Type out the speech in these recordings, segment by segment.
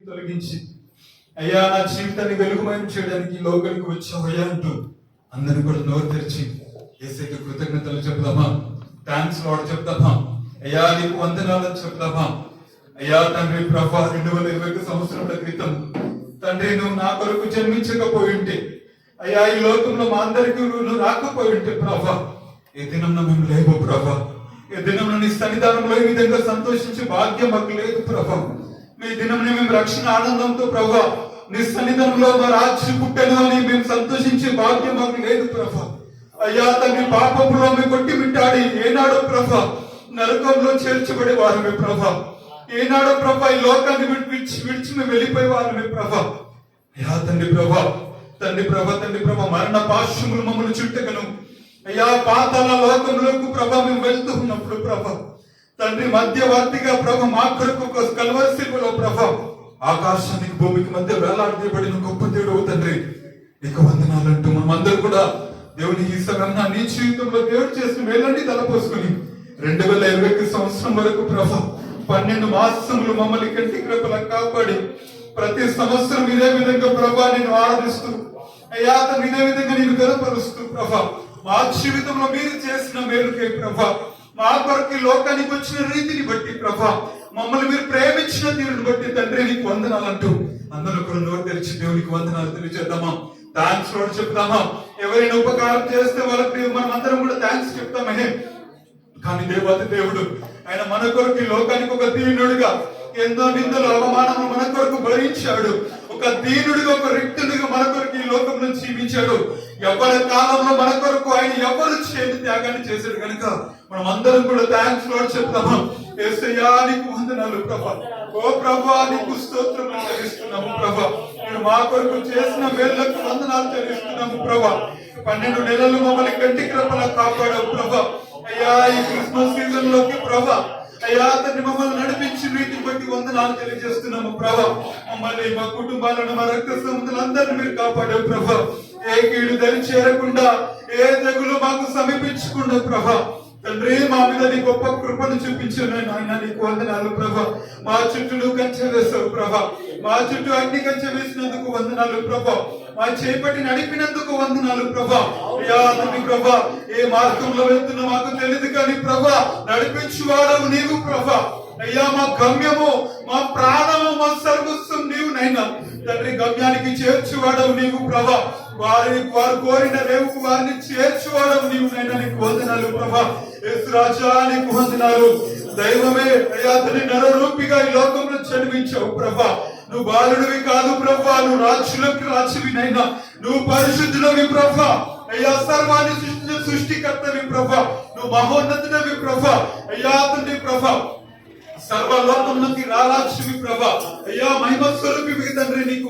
తొలగించి అయ్యా నా జీవితాన్ని వెలుగుమయం చేయడానికి లోకానికి వచ్చావయ్యా అంటూ అందరూ కూడా నోరు తెరిచి యేసయ్యకి కృతజ్ఞతలు చెప్దామా? Thanks lord చెప్దామా? అయ్యా నీకు వందనాలు చెప్దామా? అయ్యా తండ్రి ప్రభా 2021 సంవత్సరాల క్రితం తండ్రి నువ్వు నా కొరకు జన్మించకపోయి ఉంటే, అయ్యా ఈ లోకంలో మా అందరికీ నువ్వు రాకపోయి ఉంటే ప్రభా, ఏ దినం మేము లేవు ప్రభా. ఏ దినం నీ సన్నిధానంలో ఈ విధంగా సంతోషించే భాగ్యం మాకు లేదు ప్రభా. మీ దినం మేము రక్షణ ఆనందంతో ప్రభా నీ సన్నిధానంలో మా రాజ్యం పుట్టను అని మేము సంతోషించే భాగ్యం మాకు లేదు ప్రభా. అయ్యా తండ్రి పాపంలో మేము కొట్టి మిట్టాడి ఏనాడో ప్రభా నరకంలో చేర్చబడే వారమే ప్రభా. ఏనాడో ప్రభా ఈ లోకాన్ని విడిచి మేము వెళ్ళిపోయే వారమే ప్రభా. అయ్యా తండ్రి ప్రభా తండ్రి ప్రభా మరణ పాశములు మమ్మల్ని చుట్టగను అయ్యా పాతాళ లోకంలోకి ప్రభా మేము వెళ్తూ ఉన్నప్పుడు ప్రభా తండ్రి మధ్యవర్తిగా ప్రభా మా కొరకు కల్వరి శిలువలో ప్రభా ఆకాశానికి భూమికి మధ్య వేలాడబడిన గొప్ప దేవుడు తండ్రి నీకు వందనాలంటూ మనమందరూ కూడా దేవుని ఈ సమయంలో నీ జీవితంలో దేవుడు చేసిన మేలన్నీ తలపోసుకుని 2021 సంవత్సరం వరకు ప్రభా 12 మాసములు మమ్మల్ని కంటి కృపలా కాపాడి ప్రతి సంవత్సరం ఇదే విధంగా ప్రభా నేను ఆరాధిస్తూ అయ్యా ఇదే విధంగా నేను గనపరుస్తూ ప్రభా మా జీవితంలో మీరు చేసిన మేలుకే ప్రభా మా కొరకు లోకానికి వచ్చిన రీతిని బట్టి ప్రభా మమ్మల్ని మీరు ప్రేమించిన తీరుని బట్టి తండ్రి నీకు వందనాలంటూ అందరూ కూడా నోరు తెరిచి దేవునికి వందనాలు తెలియజేద్దామా? థ్యాంక్స్ లోడ్ చెప్తామా? ఎవరైనా ఉపకారం చేస్తే వాళ్ళకి మనం అందరం కూడా థ్యాంక్స్ చెప్తామే. కానీ దేవాది దేవుడు ఆయన మన కొరకు లోకానికి ఒక దీనుడిగా ఎన్నో నిందలు అవమానము మన కొరకు భరించాడు. ఒక దీనుడిగా ఒక రిక్తుడిగా మన కొరకు ఈ లోకంలో జీవించాడు. ఎవరి కాలంలో మన కొరకు ఆయన ఎవరు చేయని త్యాగాన్ని చేశాడు కనుక మనం అందరం కూడా థ్యాంక్స్ లార్డ్ చెప్తాము. యేసయ్యా నీకు వందనాలు ప్రభా. ఓ ప్రభా నీకు స్తోత్రములు చెల్లిస్తున్నాము ప్రభా. మీరు మా కొరకు చేసిన మేళ్లకు వందనాలు చెల్లిస్తున్నాము ప్రభా. 12 నెలలు మమ్మల్ని కంటి కృపలా కాపాడావు ప్రభా. అయ్యా ఈ క్రిస్మస్ సీజన్ లోకి ప్రభా అయ్యా తండ్రి మమ్మల్ని నడిపించిన రీతిని బట్టి వందనాలు తెలియజేస్తున్నాము ప్రభా. మమ్మల్ని మా కుటుంబాలను మా రక్త సంబంధులందరినీ మీరు కాపాడావు ప్రభా. ఏ కీడు దరి చేరకుండా ఏ తెగులు మాకు సమీపించకుండా ప్రభా తండ్రి మా మీద నీ గొప్ప కృపను చూపించాను నాయన నీకు వందనాలు ప్రభా. మా చుట్టూ కంచె వేసావు ప్రభా. మా చుట్టూ అగ్ని కంచె వేసినందుకు వందనాలు ప్రభా. మా చేపట్టి నడిపినందుకు వందనాలు ప్రభా. అయ్యా తండ్రి ప్రభా ఏ మార్గంలో వెళ్తున్నా మాకు తెలియదు కానీ ప్రభా నడిపించువాడవు నీవు ప్రభా. అయ్యా మా గమ్యము మా ప్రాణము మా సర్వస్వం నీవు నైనా తండ్రి గమ్యానికి చేర్చువాడవు నీవు ప్రభా. వారు కోరిన రేవుకు వారిని చేర్చువాడవు నీవు నైనా నీకు వందనాలు ప్రభా. యేసు రాజా నీకు వందనాలు. దైవమే అయ్యా తండ్రి నరరూపిగా ఈ లోకంలో జన్మించావు ప్రభా. నువ్వు బాలుడివి కాదు ప్రభా, నువ్వు రాజులకు రాజువినైనా నువ్వు పరిశుద్ధులవి ప్రభా. అయ్యా సర్వాన్ని సృష్టికర్తవి ప్రభా. నువ్వు మహోన్నతుడవి ప్రభా. అయ్యా తండ్రి ప్రభా సర్వలోకంలోకి రారాజువి ప్రభా. అయ్యా మహిమ స్వరూపివి తండ్రి నీకు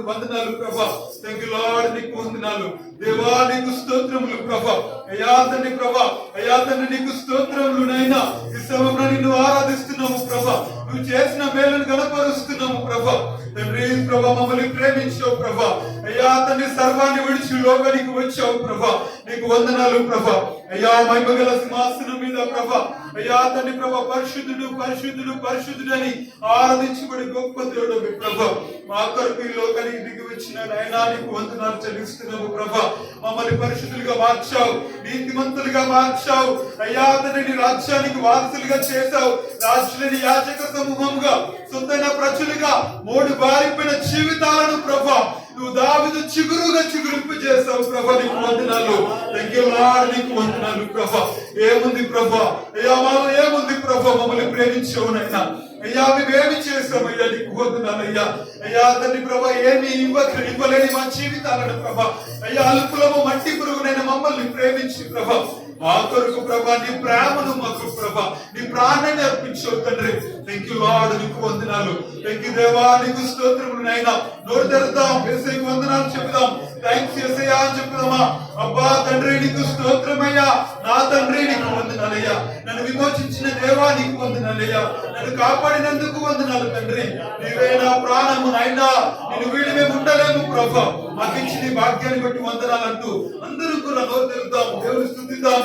వందనాలు ప్రభా. థాంక్యూ లార్డ్ నీకు వందనాలు దేవా. నీకు స్తోత్రములు ప్రభా. అయ్యా తండ్రి ప్రభా అయ్యా తండ్రి నీకు స్తోత్రములు నైనా ఈ సమయంలో నిన్ను ఆరాధిస్తున్నాము ప్రభా. నువ్వు చేసిన మేలును గణపరుస్తున్నాము ప్రభా. తండ్రి ప్రభా మమ్మల్ని ప్రేమించావు ప్రభా. అయ్యా తండ్రి సర్వాన్ని విడిచి లోకానికి వచ్చావు ప్రభా. నీకు వందనాలు ప్రభా. అయ్యా మహిమగల సింహాసనం మీద ప్రభా అయ్యా తండ్రి ప్రభా పరిశుద్ధుడు పరిశుద్ధుడు పరిశుద్ధుడు అని ఆరాధించబడి గొప్ప దేవుడు ప్రభా. మా కొరకు ఈ లోకానికి దిగి వచ్చిన నాయనా నీకు వందనాలు చెల్లిస్తున్నాము ప్రభా. మమ్మల్ని పరిశుద్ధులుగా మార్చావు, నీతిమంతులుగా మార్చావు. అయ్యా తండ్రి నీ రాజ్యానికి వారసులుగా చేశావు. రాజులని యాజక సమూహంగా సొంతైన ప్రజలుగా 3 బారిపోయిన జీవితాలను ప్రభా నువ్వు దావీదు చిగురింపు చేసావు ప్రభా. నీకు వందనాలు. థాంక్యూ లార్డ్ నీకు వందనాలు ప్రభా. ఏముంది ప్రభా అయ్యా మాలో ఏముంది ప్రభా మమ్మల్ని ప్రేమించావు నైనా. అయ్యా మేమేమి చేస్తామయ్యా నీకు వందనాలు అయ్యా. అయ్యా తండ్రి ప్రభా ఏమి ఇవ్వలేని మా జీవితాలను ప్రభా అయ్యా అల్పులము మట్టి పురుగునైనా మమ్మల్ని ప్రేమించి ప్రభా మా కొరకు ప్రభా నీ ప్రేమను మాకు ప్రభా నీ ప్రాణాన్ని అర్పించావు తండ్రి. థాంక్యూ లార్డ్ నీకు వందనాలు. థాంక్యూ దేవా నీకు స్తోత్రములు నైనా. నోరు తెరుద్దాం యేసయ్యకు వందనాలు చెప్దాం. థాంక్స్ యేసయ్యా అని చెప్దామా? అబ్బా తండ్రి నీకు స్తోత్రమయ్యా. నా తండ్రి నీకు వందనాలయ్యా. నన్ను విమోచించిన దేవా నీకు వందనాలయ్యా. నన్ను కాపాడినందుకు వందనాలు తండ్రి. నీవే నా ప్రాణము నైనా. నేను వీడి మేము ఉండలేము ప్రభా. మాకు ఇచ్చిన భాగ్యాన్ని బట్టి వందనాలంటూ అందరూ కూడా నోరు తెరుద్దాం దేవుని స్తుతిద్దాం.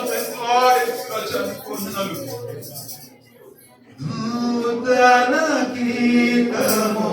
వందనాలు. నూతన గీతము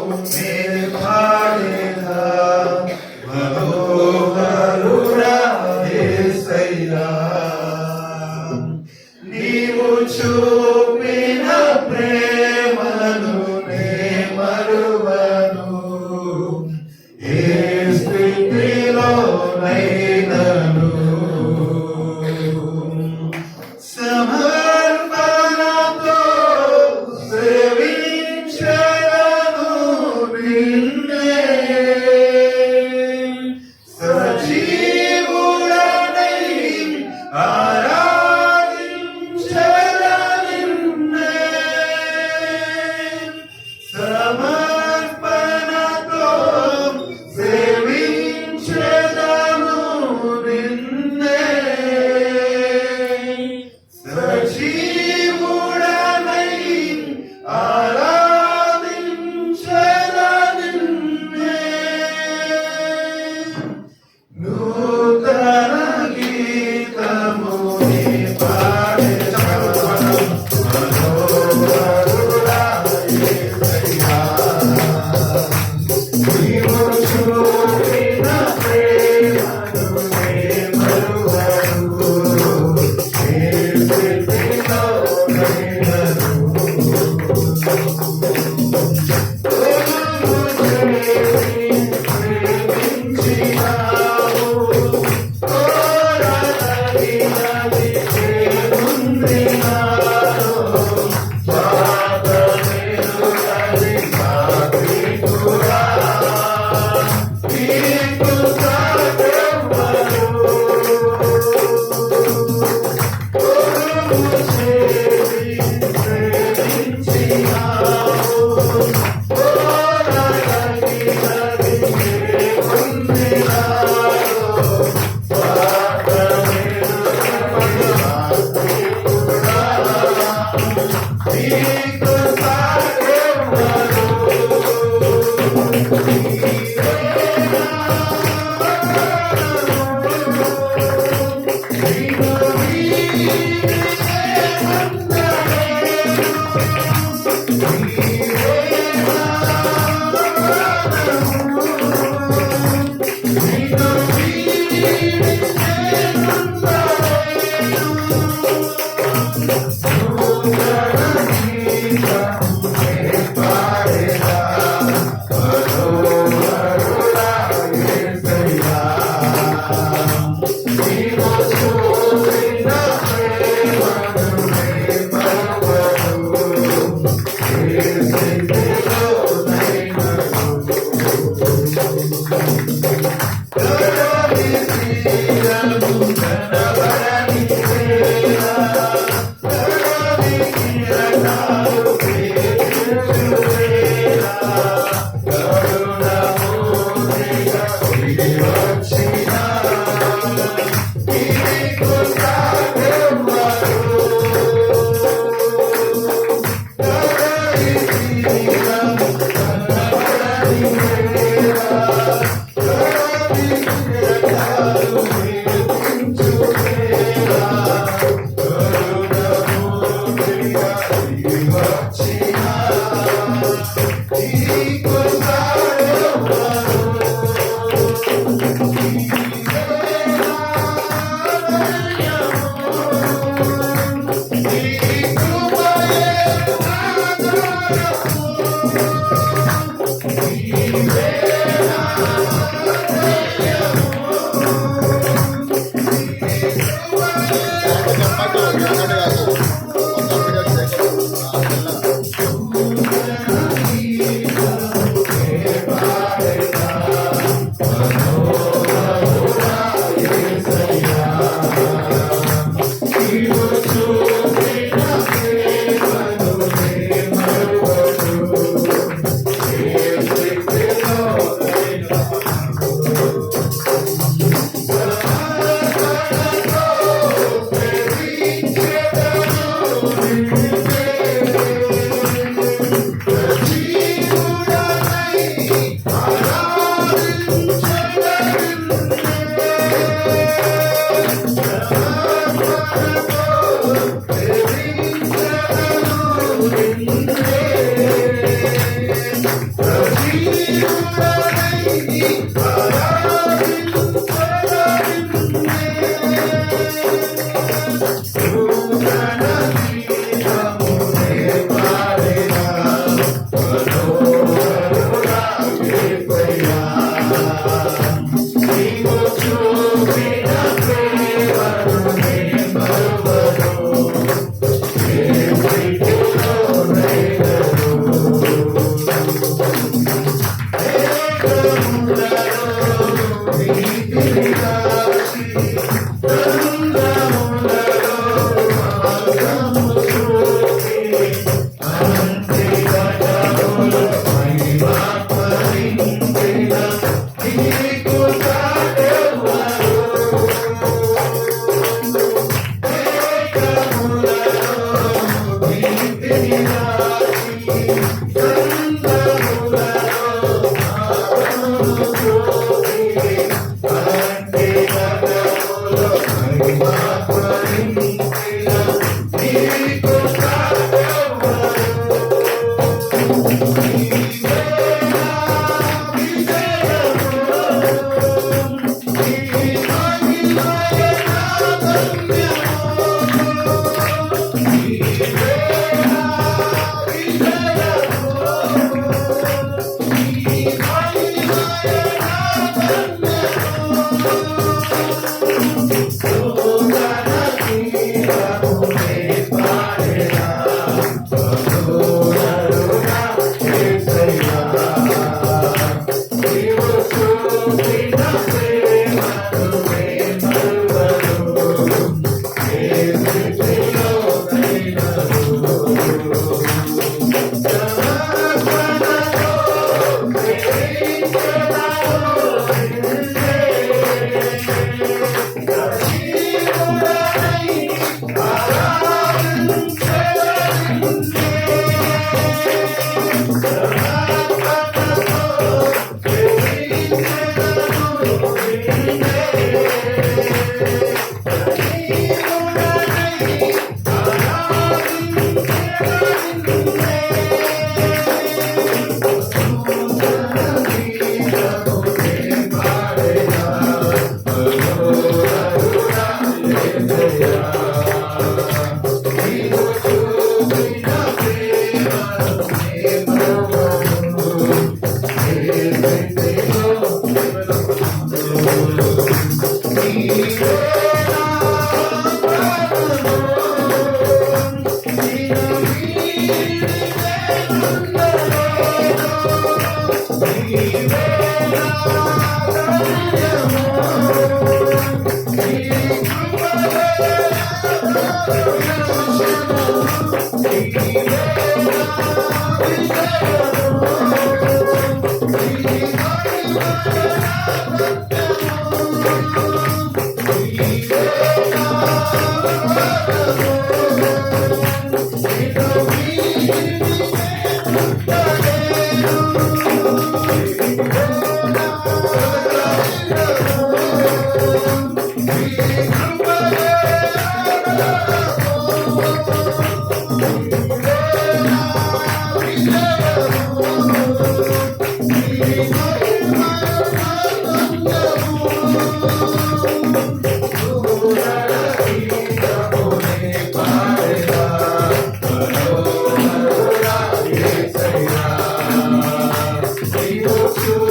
He will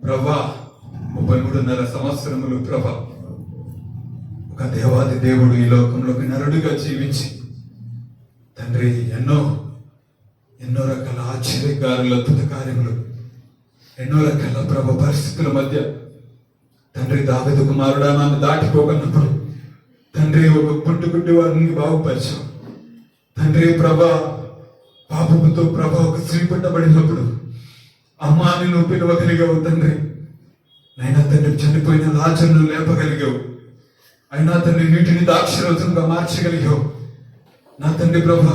ప్రభా 33.5 సంవత్సరములు ప్రభా ఒక దేవాది దేవుడు ఈ లోకంలోకి నరుడిగా జీవించి తండ్రి ఎన్నో రకాల ఆశ్చర్యకారులు, అద్భుత కార్యములు, ఎన్నో రకాల ప్రభ పరిస్థితుల మధ్య తండ్రి దావీదు కుమారుడా నన్ను దాటిపోకున్నప్పుడు తండ్రి ఒక పుట్టుగుడ్డి వారిని బాగుపరిచావు తండ్రి. ప్రభా పాపముతో ప్రభా ఒక స్త్రీ పుట్టబడినప్పుడు అమ్మా నువ్వు పిలవగలిగావు తండ్రి. అయినా తండ్రి చనిపోయిన లాజరును లేపగలిగావు. అయినా తండ్రి నీటిని ద్రాక్షరసంగా మార్చగలిగావు నా తండ్రి. ప్రభా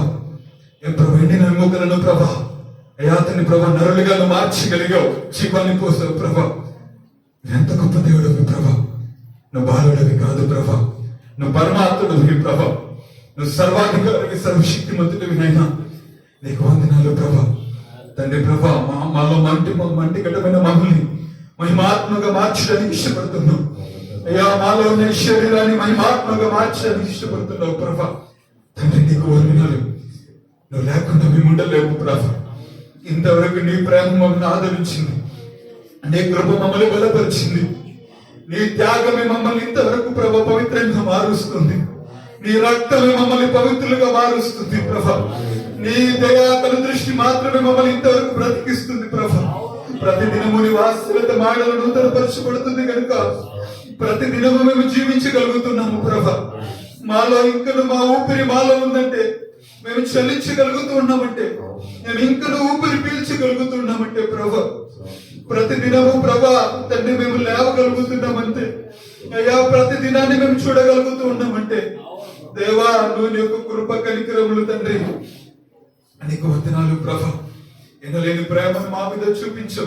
ఎండిన ఎముకలను ప్రభా అయ్యా తండ్రి ప్రభా నరులుగా నువ్వు మార్చగలిగావు. జీవాన్ని పోసావు ప్రభా. ఎంత గొప్ప దేవుడివి ప్రభా. నువ్వు బాలుడివి కాదు ప్రభా, నువ్వు పరమాత్ముడివి ప్రభా. నువ్వు సర్వాధికారికి సర్వశక్తిమంతుడివి నైనా. నీకు వందనాలు ప్రభా తండ్రి. ప్రభా మాలో మంటి గడ్డమైన మమ్మల్ని మహిమాత్మగా మార్చడానికి ఇష్టపడుతున్నావు అయ్యా. మాలో ఉన్న శరీరాన్ని మహిమాత్మగా మార్చడానికి ఇష్టపడుతున్నావు ప్రభా తండ్రి. నీకు వందనాలు. నువ్వు లేకుండా మేము ఉండలేవు ప్రభా. ఇంతవరకు నీ ప్రేమ మమ్మల్ని ఆదరించింది, నీ కృప మమ్మల్ని బలపరిచింది, నీ త్యాగమే మమ్మల్ని ఇంతవరకు ప్రభ పవిత్రంగా మారుస్తుంది, నీ రక్తమే మమ్మల్ని పవిత్రులుగా మారుస్తుంది ప్రభా. నీ దయా తన దృష్టి మాత్రమే మమ్మల్ని ఇంతవరకు బ్రతికిస్తుంది ప్రభా. ప్రతి దినము నీ వాత్సల్యత మాటలు నూతనపరచబడుతుంది కనుక ప్రతి దినము మేము జీవించగలుగుతున్నాము ప్రభా. మాలో ఇంకను మా ఊపిరి మాలో ఉందంటే, మేము చలించగలుగుతూ ఉన్నామంటే, మేము ఇంకను ఊపిరి పీల్చగలుగుతున్నామంటే ప్రభా, ప్రతి దినము ప్రభా తండ్రి మేము లేవగలుగుతున్నామంటే, అయ్యా ప్రతి దినాన్ని మేము చూడగలుగుతూ ఉన్నామంటే దేవా నువ్వు నీ యొక్క కృప కనికరములు తండ్రి. నీకు వందనాలు ప్రభా. ఎనలేని ప్రేమను మా మీద చూపించు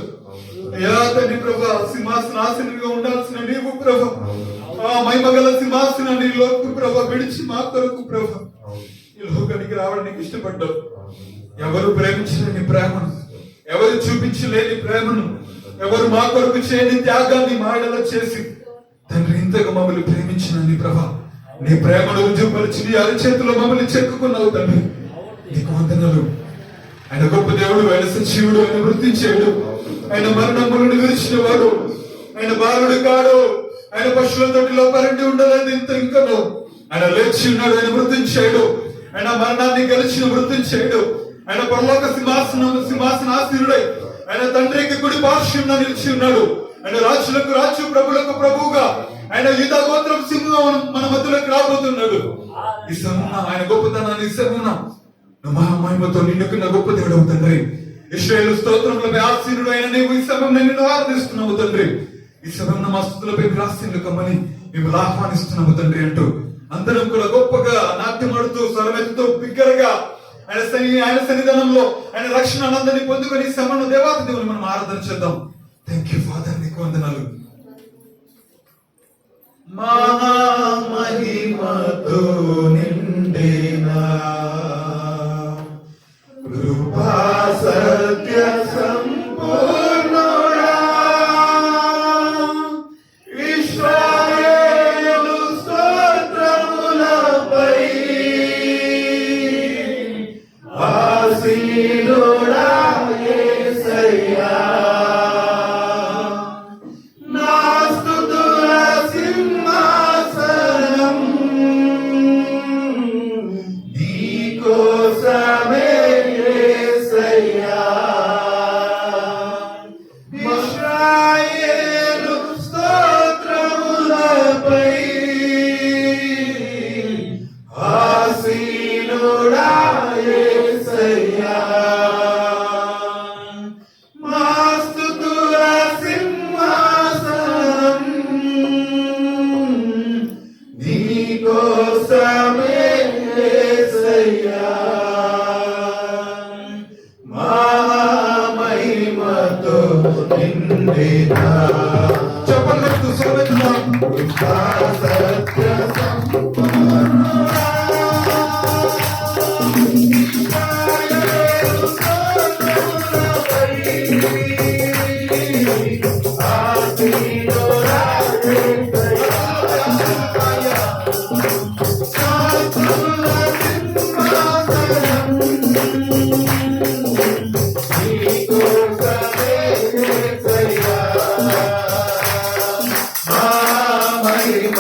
అయ్యా తండ్రి. ప్రభా సింహాసనాసనంగా ఉండాల్సిన నీవు ప్రభా ఆ మహిమగల సింహాసనాన్ని లోకు ప్రభా విడిచి మా కొరకు ప్రభా ఈ లోకానికి రావడానికి ఇష్టపడ్డావు. ఎవరు ప్రేమించలేని ప్రేమను, ఎవరు చూపించలేని ప్రేమను, ఎవరు మా కొరకు చేయని త్యాగాన్ని మాడలో చేసి తండ్రి ఇంతగా మమ్మల్ని ప్రేమించిన నీ ప్రభా, నీ ప్రేమను రుజువుపరిచి నీ అరచేతిలో మమ్మల్ని చెక్కుకున్నావు తండ్రి. నీకు వందనాలు. ఆయన గొప్ప దేవుడు, ఆయన సజీవుడు, ఆయన వృద్ధించేడు, ఆయన మరణములను విరిచిన వాడు, ఆయన బాలుడు కాడు, ఆయన పశువుల తోటిలో పరండి ఉండలేదు ఇంకను. ఆయన లేచి ఉన్నాడు, ఆయన వృద్ధించాడు, ఆయన మరణాన్ని గెలిచిన వృద్ధించాడు. ఆయన పరలోక సింహాసనాసీనుడై ఆయన తండ్రికి కుడి పార్శ్వంలో నిలిచి ఉన్నాడు. ఆయన రాజులకు రాజు, ప్రభులకు ప్రభువుగా ఆయన యూదా గోత్రం సింహం మన మధ్యలోకి రాబోతున్నాడు. ఈ సమూహం ఆయన గొప్పతనాన్ని, ఈ సమూహం మహామహిమతో నిండుకున్న గొప్ప దేవుడు తండ్రి. ఇశ్రాయేలు స్తోత్రములపై ఆసీనుడు అయిన నీవు ఈ సమయం నిన్ను ఆరాధిస్తున్నావు తండ్రి. ఈ సమయం మా స్తుతులపై ఆసీనులు కమ్మని మేము ఆహ్వానిస్తున్నాము తండ్రి అంటూ అందరం కూడా గొప్పగా నాట్యమాడుతూ స్వరమెత్తుతూ బిగ్గరగా ఆయన సన్నిధానంలో ఆయన రక్షణ ఆనందాన్ని పొందుకొని ఈ సమయంలో దేవాది దేవుని మనం ఆరాధన చేద్దాం. థ్యాంక్ యూ ఫాదర్, నీకు వందనాలు. మహామహిమతో నిండినా కృపా సత్య సంపూర్ణుడా ఇశ్రాయేలు స్తోత్రములపై ఆసీనుడా యేసయ్యా. నా స్తుతుల సింహాసనం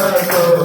Hallelujah.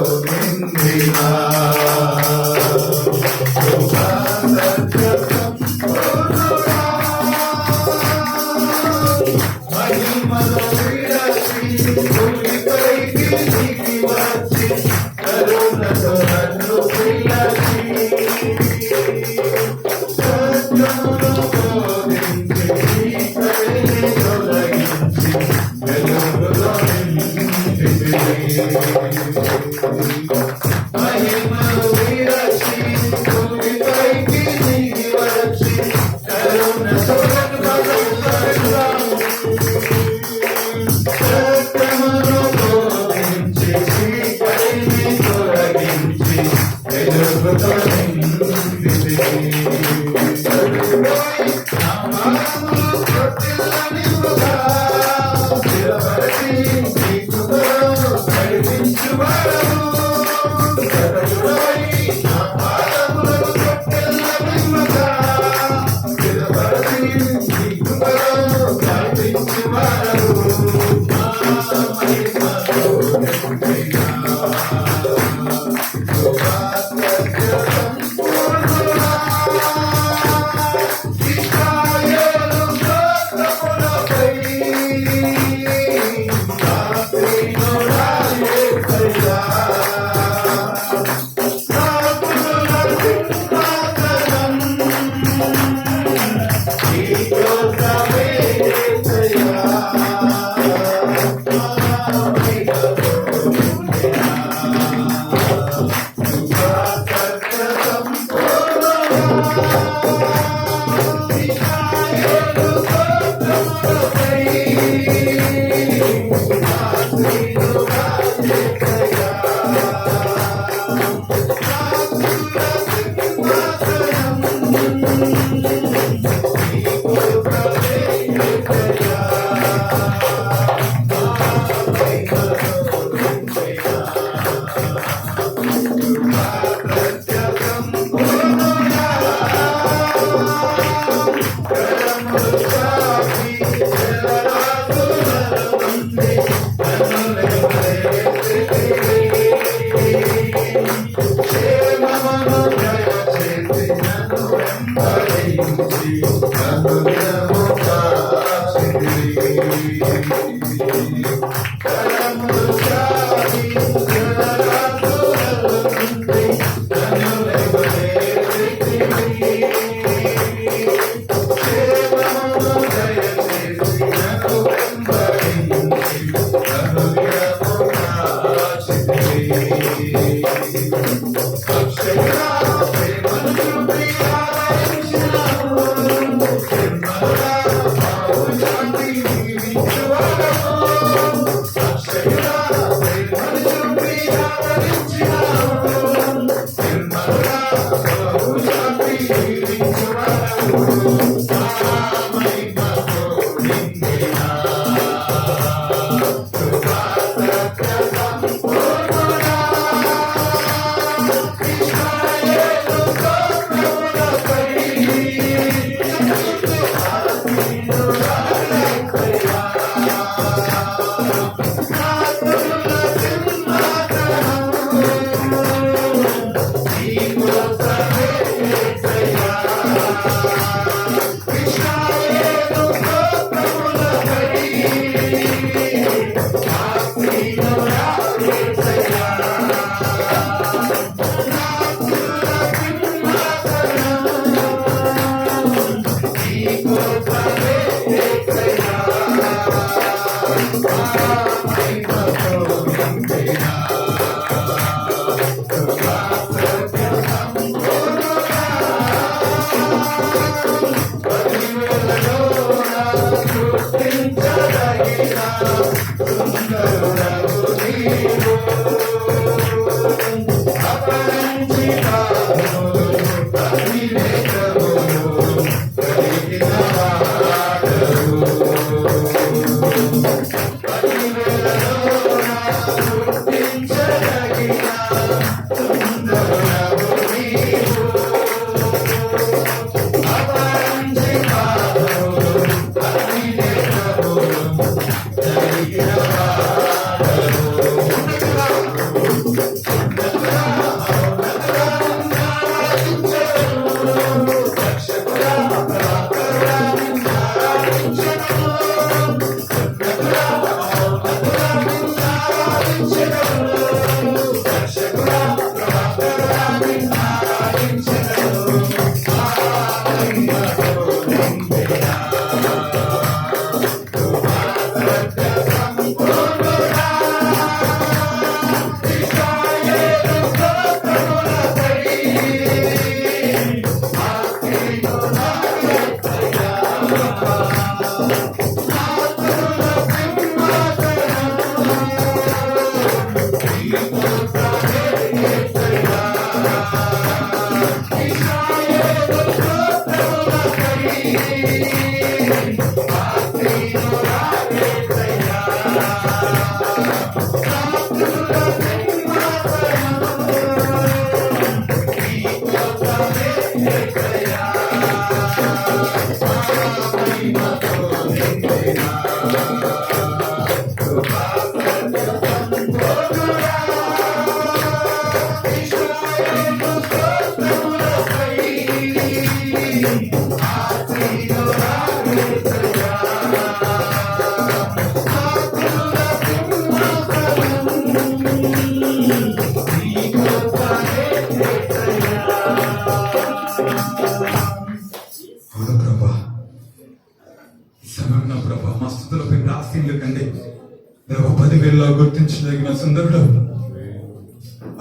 వేళ గుర్తించదగిన సుందరుడు,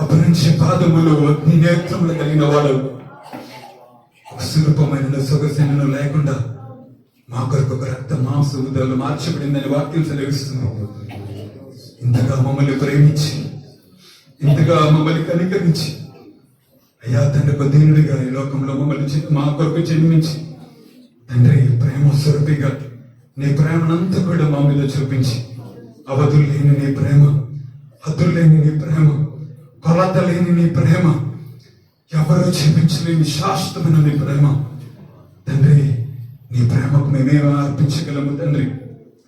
అపరించి పాదములు అగ్ని నేత్రములు కలిగిన వాడు, సురూపమైన సొగసెనను లేకుండా మా కొరకు ఒక రక్త మాంస ఉదయాలు మార్చబడిందని వాక్యం సెలవిస్తుంది. ఇంతగా మమ్మల్ని ప్రేమించి, ఇంతగా మమ్మల్ని కనికరించి, అయ్యా తండ్రి ఒక దీనుడిగా ఈ లోకంలో మమ్మల్ని మా కొరకు జన్మించి, తండ్రి ప్రేమ స్వరూపిగా నీ ప్రేమనంతా కూడా మా మీద చూపించి, అవధులు లేని నీ ప్రేమ, హద్దులు లేని నీ ప్రేమ, కొలత లేని నీ ప్రేమ, ఎవరో చూపించలేని శాశ్వతమైన నీ ప్రేమ, తండ్రి నీ ప్రేమకు మేమేమో అర్పించగలము తండ్రి.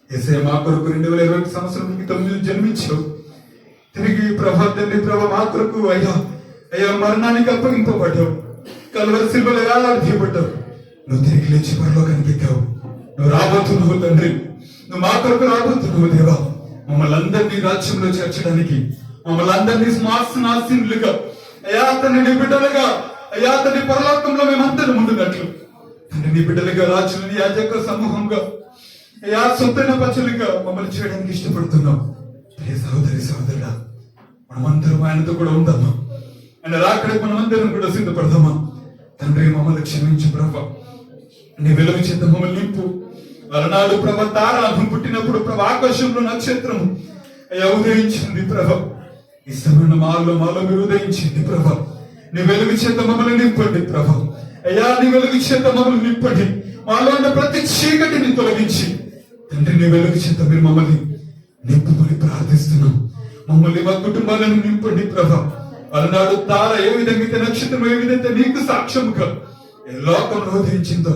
యేసయ్య మా కొరకు 2020 సంవత్సరం క్రితం జన్మించావు. తిరిగి ప్రభా తండ్రి ప్రభా మా కొరకు అయ్యా అయ్యా మరణానికి అప్పగింపబడ్డావు, కల్వరి శిలువలో వేలాడదీయబడ్డావు. నువ్వు తిరిగి లేచి పరలోకానికి ఎక్కావు. నువ్వు రాబోతున్నావు తండ్రి, నువ్వు మా కొరకు రాబోతున్నావు దేవా. మమ్మల్ని అందరినీ రాజ్యంలో చేర్చడానికి, మమ్మల్ని అందరినీ సింహాసనాసీనులుగా అయ్యా తండ్రి నీ బిడ్డలుగా, అయ్యా తండ్రి పరలోకంలో మేమందరం ఉండినట్లు తండ్రి నీ బిడ్డలుగా, రాజులని యాజక సమూహంగా, అయ్యా సొంతైన పచ్చలుగా మమ్మల్ని చేయడానికి ఇష్టపడుతున్నాం. ప్రియ సహోదరి సహోదరుడా, మనమందరం ఆయనతో కూడా ఉందామా? ఆయన రాకడే మనమందరం కూడా సిద్ధపడదామా? తండ్రి మమ్మల్ని క్షమించు ప్రభా, నీ వెలుగు చేత మమ్మల్ని నింపు. అలనాడు ప్రభ తారాను పుట్టినప్పుడు ప్రభ ఆకాశంలో నక్షత్రము అయ్యా ఉదయించింది ప్రభ. ఇష్టమైన మాలో మీరు ఉదయించింది ప్రభ. నీ వెలుగు చేత మమ్మల్ని నింపండి ప్రభ. అయ్యా నీ వెలుగు చేత మమ్మల్ని నింపండి. మాలో ఉన్న ప్రతి చీకటిని తొలగించి తండ్రి నీ వెలుగు చేత మీరు మమ్మల్ని నింపమని ప్రార్థిస్తున్నాం. మమ్మల్ని మా కుటుంబాలను నింపండి ప్రభ. అలనాడు తార ఏ విధంగా నక్షత్రం ఏ విధంగా నీకు సాక్ష్యముగా ఏ లోకంలో ఉదయించిందో,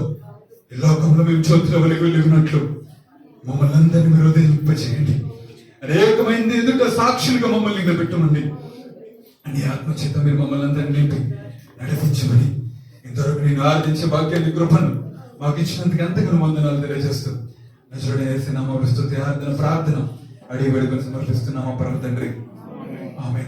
ఈ లోకంలో మేము జ్యోతిలో వెలిగినట్లు మమ్మల్ని అందరినీ మీరు ఉదయింపచేయండి. అనేకమైంది ఎదుట సాక్షులుగా మమ్మల్ని నిలబెట్టమండి. అని ఆత్మచేత మీరు మమ్మల్ని అందరినీ నింపి నడిపించమని, ఇంతవరకు నేను ఆరాధించే భాగ్యాన్ని కృపను మాకు ఇచ్చినందుకు ఎంతగానో వందనాలు తెలియజేస్తూ నజరుడైన నామములో స్తుతి ఆరాధన ప్రార్థన అడిగి వేడుకొని సమర్పిస్తున్నాము పరమ తండ్రి. ఆమేన్.